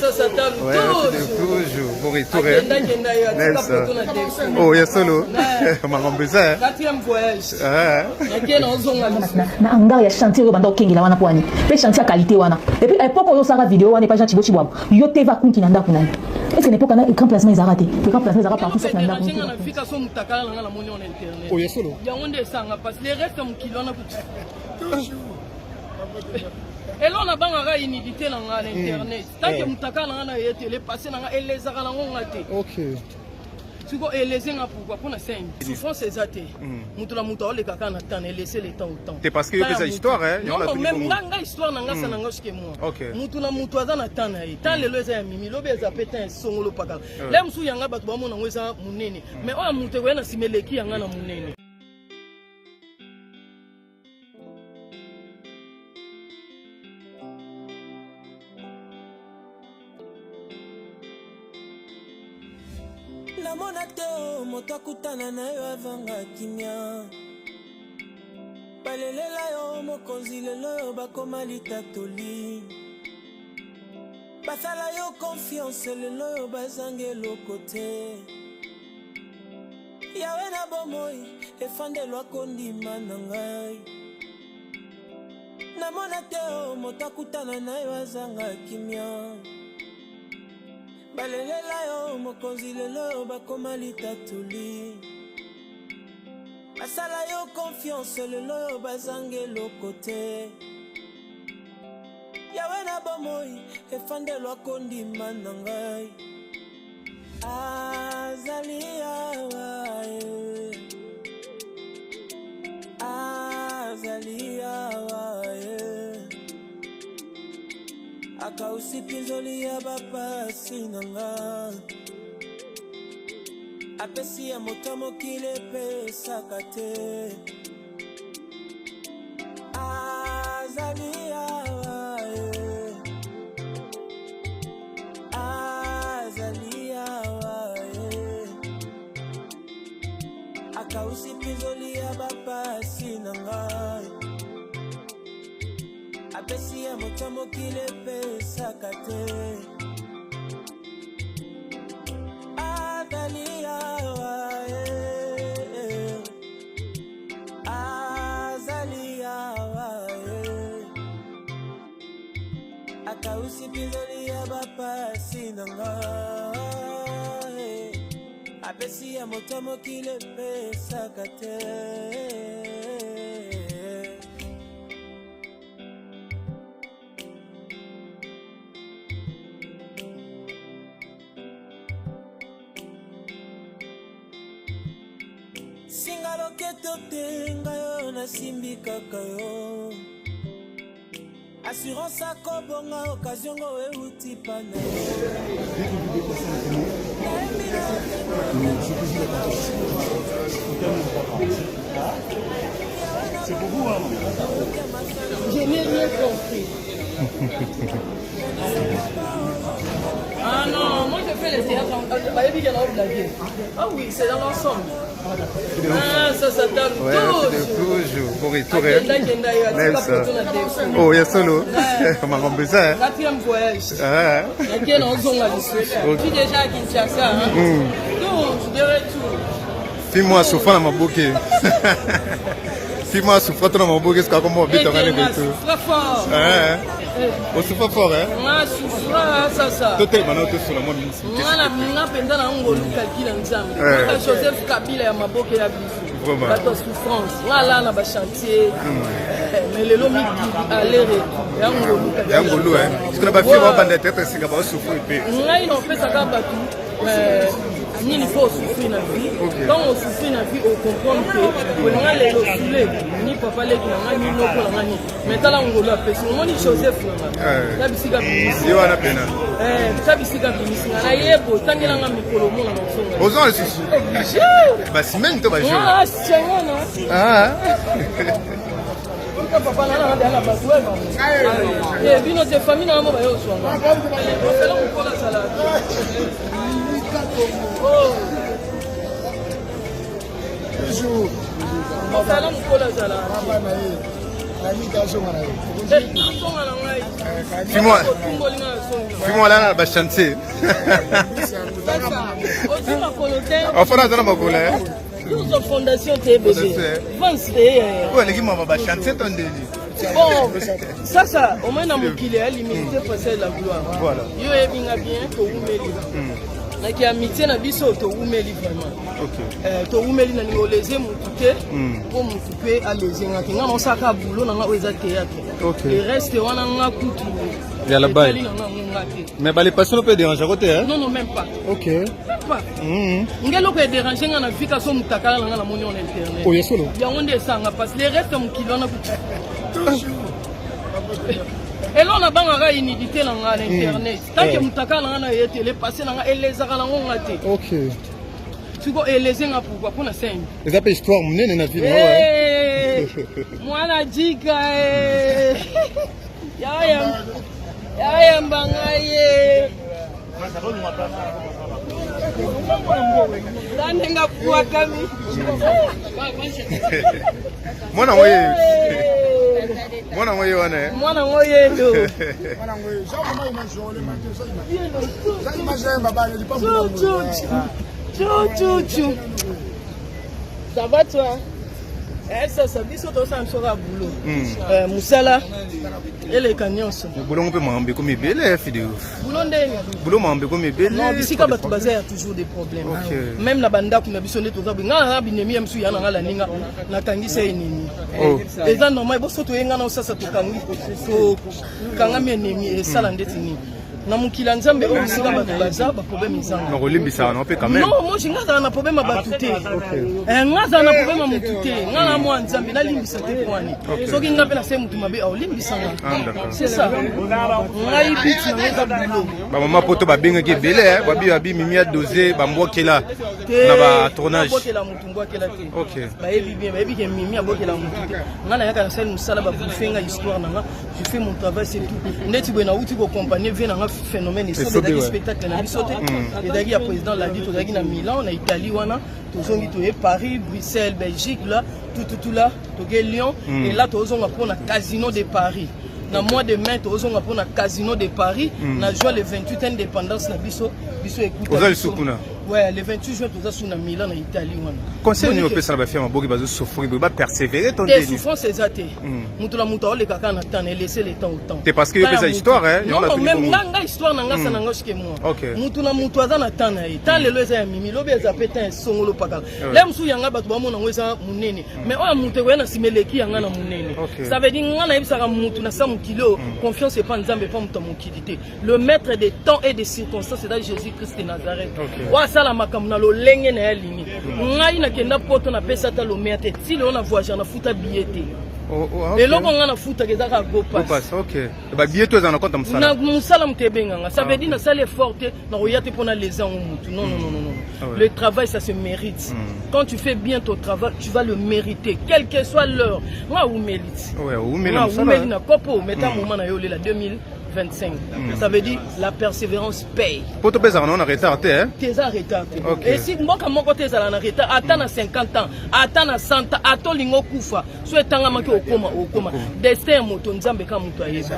ça s'attend toujours. Bon retour. Oh, il y a solo. Marambesa. 4e voyage. Na anga ya chantier yo banda okengela wana poani. Pe chantier qualité wana. Et puis époque yo sara vidéo wana pas janti bochi bwabo. Yo te va kunki nanda kunani. Est-ce que l'époque na écran placement ils arrêté. Écran placement ils arrêté partout sur nanda kunki. Oh, il y a solo. Ya onde sanga parce les restes mon kilo na kuti. Et là on a bangara inidité na l'internet. Tant que mutaka na yete les passer na elezaka na ngate. OK. Tu vois, et les gens pourquoi pour la scène souffrance c'est athée mutula muto le kaka na temps et laisser le temps au temps c'est parce que c'est histoire hein non même nganga histoire nanga ça nanga chez moi mutula muto aza na temps na temps le loza ya mimi lobe za pétain songolo paka là musu yanga bato ba mona ngweza munene mais oya muto wena simeleki yanga na munene. La monate moto akutana na yo avanga kimia balelela yo mokonzi lelo bakoma litatoli basala yo confiance lelo bazange lokote yawe na bomoi efandelwa kondima na ngai na monate moto akutana na yo azanga kimia balelela yo mokonzi lelo bakoma litatoli basala yo confiance lelo bazange lokote yawe na bomoi efandelwa kondima na ngai azali awa azali awa akausi pinzoli ya bapasi nanga apesi ya motamo kile pesaka te azali awa azali awa akausi pinzoli ya bapasi nanga apesi ya motamo kile pesaka te azali awa azali awa akausi pinzoli ya bapasi nanga apesi ya motamo kile pesaka te. Singa loketo tenga yo na simbi kaka yo assurance akobonga occasion go euti pana c'est pour vous hein. Je n'ai rien compris. Ah non, moi je fais les théâtres ah oui, c'est dans l'ensemble. Ah, ça s'attend toujours. Bon retour. Oh, il y a solo. Marambesa. 4e voyage. Je suis déjà à Kinshasa. Donc, de retour. Fais-moi souffrir dans ma bouquet. Fais-moi souffrir dans ma bouquet. C'est comme on habite en Allemagne. Souffre fort. On souffre fort, hein? Moi, souffre, ça. Tout est maintenant, tout sur le monde. Moi, pendant la Ngolu, Kalkila Nzambe. Joseph Kabila, ya maboke ya biso. Bato souffrance. Voilà, na ba chantier. Mais le lomi aller retour. Ya Ngolu Kalkila. Ya Ngolu, hein? Parce que na ba fiwa bande tete singa ba souffre pe. Ngai no pesa ka batu. Nini faut souffrir na vie. Quand on souffre na vie, on comprend que on a les losulé. Ni papa les qui ni no ko ngani. Mais tala Ngolu apesi. On ni Joseph na. La bisika. Yo ana pena. Tabisika bimisina na yebo tangela nga mikolo mona na songa. Ozo sisi. Ba simen to ba jo. Ah, chengona. Ah. Papa na na ba tuwe ba. Eh bino te famille na mo ba yo songa. On fait la ko la salade. Oh. Toujours. On fait la ko la salade. Fais-moi là, bah chanter. Enfin, là, dans ma colère. Toute fondation TBB. Ouais, les gars, on va chanter ton délire. Bon, ça, au moins, on a limité passer la gloire. Voilà. Yo, bien, to umeli. Na ki amitié na biso to umeli vraiment. OK. To umeli na ngoleze mutuke, pour mutuke à les ngaki. Nga mosaka boulot na nga weza théâtre. OK. Le reste wana nga kutu. Il y a la balle. Mais bah les patients peuvent déranger à côté hein. Non, même pas. OK. Même pas. Ngelo ko déranger nga na vika so mutakala nga na moni on internet. Oh yeso. Ya onde sanga parce le reste mukilo na kutu. Et là on a bangara inidité dans l'internet. Tant que mutaka na na télé passer na elezaka na ngonga te. OK. Tu go elezenga pourquoi pour na scène. Les appels histoire munene na vie ouais. Mwana jika ya mbangaye. Danenga kwa kami. Mwana ngoye. Mwana ngoye wana. Mwana ngoye ndo. Mwana ngoye. Ça va toi? Ça biso to sa msora boulot. Musala ele kanyonso. Boulot on peut m'amber comme belle vidéo. Boulot ndenga. Boulot m'amber comme belle. Non, bisika batu bazaya toujours des problèmes. Même na banda kuna biso nde toza nga na binemi msu yana ngala ninga na kangisa nini. Eza normal boso to yenga na sasa to kangi to kanga menemi esala ndeti nini. Na mukila nzambe o bisika batu baza ba problème nzanga. Na limbisa na pe quand même. Non, moi jinga na problème batu te. Ngaza na problème mutu te. Ngala mo nzambe na limbisa te kwani. Soki nga pe na se mutu mabe o limbisa nga. C'est ça. Ngai biti na boulot. Ba mama poto ba benga ki bele babi mimia dosé ba mbokela na ba tournage. Mbokela mutu mbokela te. OK. Ba ebi bien, ba ebi ke mimia mbokela mutu te. Ngana yaka na sel musala ba bufenga histoire nanga. Je fais mon travail c'est tout. Ndeti bwe na uti ko compagnie vient nanga phénomène et ça des spectacles na bisoté. Et dagi ya président l'a dit to dagi na Milan, na Italie wana, to zongi to Paris, Bruxelles, Belgique là, tout là, to Lyon et là to zonga pour na Casino de Paris. Dans mois de mai to zonga pour na Casino de Paris, na joie le 28 indépendance na biso écoute. Ouais, le 28 juin to za suna Milan na Italie wana. Conseil ni opesa ba firma boki bazo souffrir, ba persévérer ton délire. Souffrance c'est ça te. Mutu la mutu ole kaka na temps et laisser le temps au temps. C'est parce que opesa histoire hein. Non, même nga histoire na nga sa na nga chez moi. Mutu na mutu aza na temps na ye. Tant le loza ya mimi lobe za petin songolo pakala. Là musu yanga batu ba mona ngweza munene. Mais oya mutu wena simeleki yanga na munene. Ça veut dire nga na yebisa ka mutu na sa mukilo. Confiance c'est pas nzambe pas mutu mukilité. Le maître des temps et des circonstances c'est dans Jésus-Christ de Nazareth. Wa sala makamuna lo lenge na ya lini. Ngai na kenda poto na pesa ta lo meate. Si le on a voyagé na futa billet. Et là, on a foutu que ça va go pass. OK. Bah bientôt ça na compte musala. Na musala mtebenga. Ça veut dire na sala forte na royate pour na les gens mutu. Non. Le travail ça se mérite. Quand tu fais bien ton travail, tu vas le mériter quelle que soit l'heure. Moi ou mérite. Ouais, ou mérite na kopo meta moment na yo la 2025. Ça veut dire la persévérance paye. Pour te baisser on a retardé hein. T'es en retard. Et si mboka moko t'es en retard, attends na 50 ans, attends na 100 ans, attends lingo kufa. Soit tanga maki okoma. Destin moto nzambe ka muto ayesa.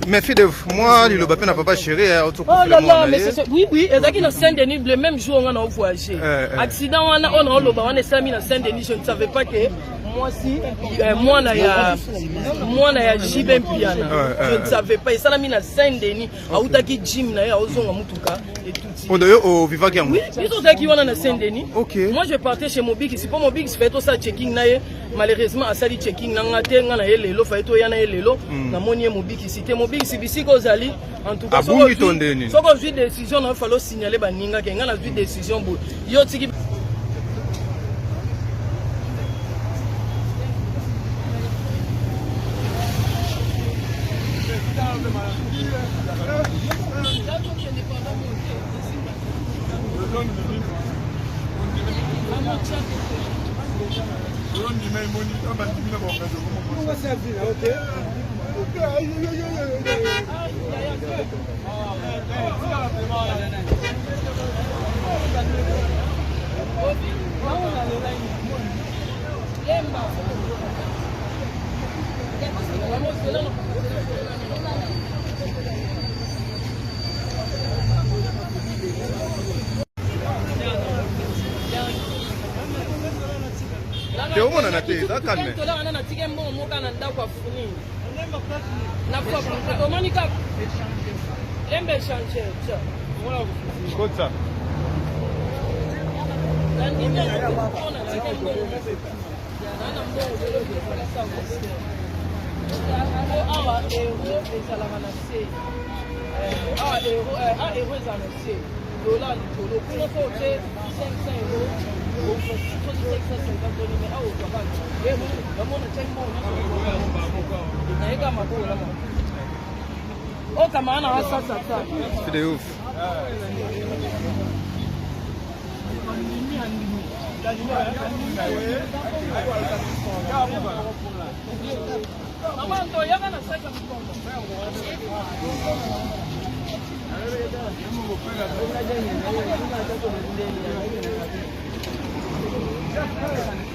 Mais fille de moi le bapé n'a pas chéri oh là là, mais c'est oui, ezaki na Saint-Denis le même jour on a voyagé. Accident on a loba on est sami na Saint-Denis, je ne savais pas que moi si moi na ya Jibem Piana. Je ne savais pas. Et ça, la Saint-Denis, à Outaki Jim, à Ozonga Mutuka et tout. On doit au Vivakiam. Oui, ils ont dit qu'on a Saint-Denis. OK. Moi, je partais chez Mobix. C'est pas Mobix, fait tout ça checking. Malheureusement, à ça, dit checking. Nangaté, ngana yelelo, fait tout yana yelelo. Na monier Mobix. C'était Mobix, c'est ici qu'on zali. En tout cas, si on a vu décision, il fallait signaler Baninga. Quand on a vu décision, yo tiki. te omonana te eza calme tolanga na tike mbongo moka na ndako ya funi na fois omoni kaka lembe échanger tia kota nandimi mpona tike mbongo na mbongo lelo awa euro ezalaka na se awa euro ezala na se dola likolo kuna fo ote 500 euro oh kama ana wasasa c'est de ouf mama ndo yaka na saka mkongo Thank you.